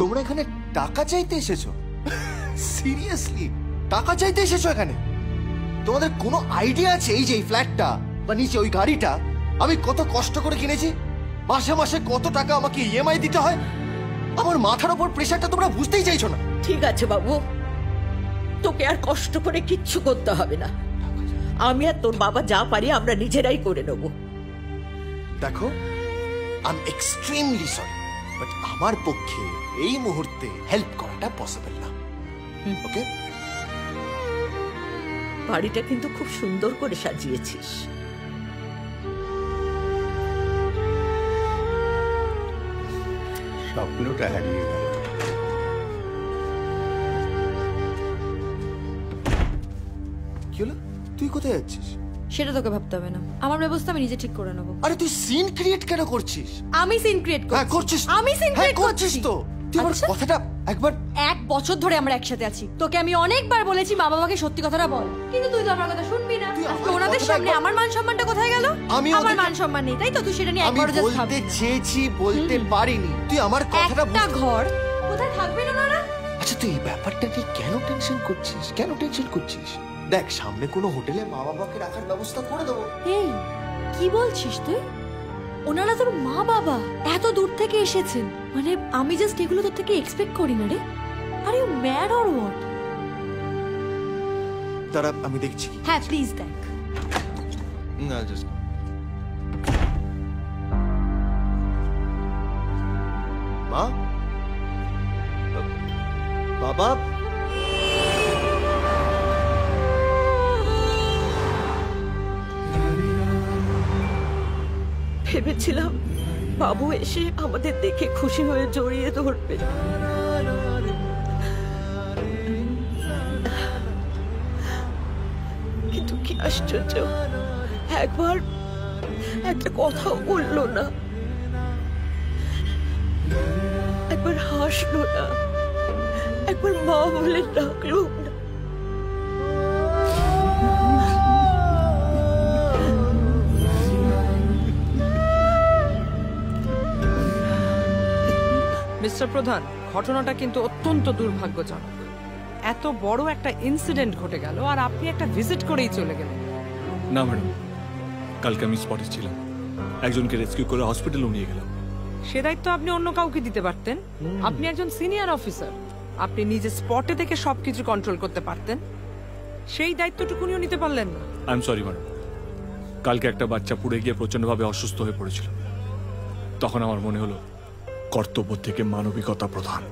তোমরা এখানে টাকা চাইতে এসেছো? সিরিয়াসলি টাকা চাইতে এসেছো এখানে? তোমাদের কোনো আইডিয়া আছে এই যে এই ফ্ল্যাটটা বা নিচে ওই গাড়িটা আমি কত কষ্ট করে কিনেছি? মাসে মাসে কত টাকা আমাকে ইএমআই দিতে হয়? আমার মাথার উপর প্রেশারটা তোমরা বুঝতেই চাইছো না। ঠিক আছে বাবু, তোকে আর কষ্ট করে কিচ্ছু করতে হবে না। আমি আর তোর বাবা যা পারি আমরা নিজেরাই করে নেব। দেখো, I am extremely sorry, but আমার পক্ষে এই মুহূর্তে হেল্প করাটা পসিবল না। ওকে? বাড়িটা কিন্তু খুব সুন্দর করে সাজিয়েছিস। স্বপ্নটা হারিয়ে গেল। কি হলো? তুই কোথায় যাচ্ছিস? সেটা তোকে ভাবতে হবে না, আমার ব্যবস্থা আমি নিজে ঠিক করে নেবো। আরে তুই সিন ক্রিয়েট কেন করছিস? আমি সিন ক্রিয়েট হ্যাঁ করছিস। আমি সিন ক্রিয়েট করছিস তো। তুই আমার আচ্ছা। কথাটা একবার। 1 বছর ধরে আমরা একসাথে আছি, তোকে আমি অনেকবার বলেছি মা বাবাকে সত্যি কথাটা বল, কিন্তু তুই তো আমার কথা শুনবি না। আজকে ওনাদের সামনে আমার মান সম্মানটা কোথায় গেল? আমার মান সম্মান নেই, তাই তো? তুই সেটা নিয়ে আমি একবারও জাস্ট বলতে ভাববি চেয়েছি, বলতে পারিনি। তুই আমার কথাটা একটা ঘর কোথায় থাকবে না ওনারা? আচ্ছা তুই এই ব্যাপারটা নিয়ে কেন টেনশন করছিস? কেন টেনশন করছিস? দেখ, সামনে কোনো হোটেলে মা বাবাকে রাখার ব্যবস্থা করে দেবো। এই কি বলছিস তুই? ওনারা তোর মা বাবা এত দূর থেকে এসেছেন, মানে আমি জাস্ট এগুলো তোর থেকে এক্সপেক্ট করি না রে। Are you mad or what? দাঁড়া, আমি দেখছি। হ্যাঁ প্লিজ দেখ। না জাস্ট মা, বাবা, ভেবেছিলাম বাবু এসে আমাদের দেখে খুশি হয়ে জড়িয়ে ধরবে, কিন্তু কি আশ্চর্য, একবার একটা কথাও বললো না, একবার হাসলো না, একবার মা বলে ডাকলো না। মিস্টার প্রধান, ঘটনাটা কিন্তু অত্যন্ত দুর্ভাগ্যজনক। এত বড় একটা ইনসিডেন্ট ঘটে গেল আর আপনি একটা ভিজিট করেই চলে গেলেন। না ম্যাডাম, কালকে আমি স্পটে ছিলাম, একজনকে রেস্কিউ করে হসপিটালে নিয়ে গেলাম। সে দায়িত্ব আপনি অন্য কাউকে দিতে পারতেন। আপনি একজন সিনিয়র অফিসার, আপনি নিজে স্পটে থেকে সবকিছু কন্ট্রোল করতে পারতেন। সেই দায়িত্বটুকুনিও নিতে পারলেন না। আই এম সরি ম্যাডাম, কালকে একটা বাচ্চা পুড়ে গিয়ে প্রচন্ডভাবে অসুস্থ হয়ে পড়েছিল। তখন আমার মনে হলো কর্তব্য থেকে মানবিকতা প্রধান।